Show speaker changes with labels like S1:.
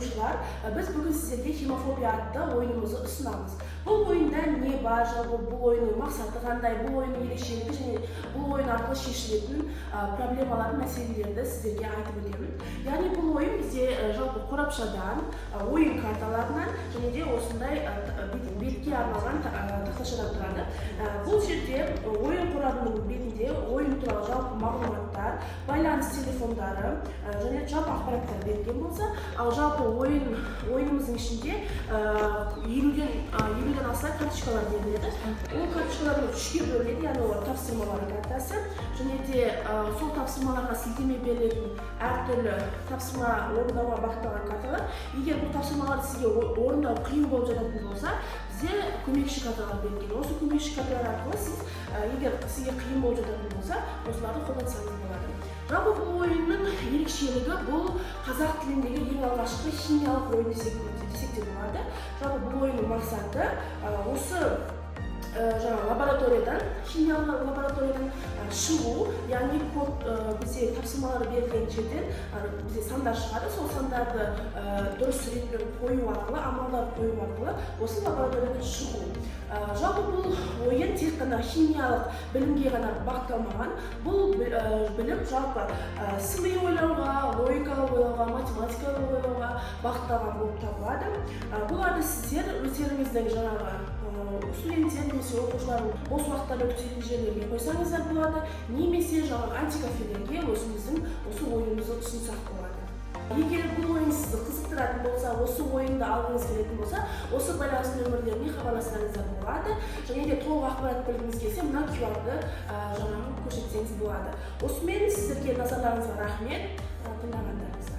S1: oyuncular, biz bugün sizlerge Hemofobia adlı oyunumuzu ısınamız. Bu oyunda ne var, bu oyunun maksadı qanday, bu oyunun erişimini және bu oyun arqылы шешілетін проблемаларын, мәселелерді sizlerge айтып өтемін. Yani bu oyun bize жалпы қорапшадан, oyun карталарынан және де осындай бетке арналған тақташадан тұрады. Бұл жерде oyun қорабының бетінде oyun туралы жалпы мағлұматтар, байланыс телефондары және жалпы ақпараттар берілген болса, ал жалпы ойынымыздың ішінде 50-ден аса карточкалар беріледі. Ол карточкалардың үшке бөлінеді, яғни олар тапсырмалар картасы, және де сол тапсырмаларға сілтеме берілетін әртүрлі тапсырма орындауға бағытталған карталар. Егер бұл тапсырмалар сізге орындау қиын болып жататын болса, бізде көмекші карталар берілген. Осы көмекші карталар арқылы сіз, егер сізге қиын болып жататын болса, осыларды қолдансаңыз болады. Жалпы бұл ойынның ерекшелігі бұл қазақ тіліндегі ең алғашқы химиялық ойын десек те болады. Жалпы бұл ойынның мақсаты осы лабораториядан, химиялық лабораториядан шығу, яғни бізде тапсырмалары берілген жерден бізде сандар шығады, сол сандарды дұрыс ретпен қою арқылы, амалдар қою арқылы осы лабораториядан шығу. Жалпы бұл ойын тек қана химиялық білімге ғана бағытталмаған. Бұл білім жалпы сыни ойлауға, логикалық ойлауға, математикалық ойлауға бағытталған болып табылады. Бұларды сіздер өздеріңіздің жаңағы студенттер немесе оқушылардың бос уақыттарда өткізетін жерлерге қойсаңыздар болады, немесе жаңағы антикафелерге өзіміздің осы ойынымызды ұсынсақ болады. Егер бұл ойын сізді қызықтыратын болса, осы ойынды алғыңыз келетін болса, осы байланыс нөмірлеріне хабарлассаңыздар болады. Және де толық ақпарат білгіңіз келсе, мына QR-ды жаңағы көрсетсеңіз болады. Осымен сіздерге назарларыңызға рахмет, тыңдағандарыңызға.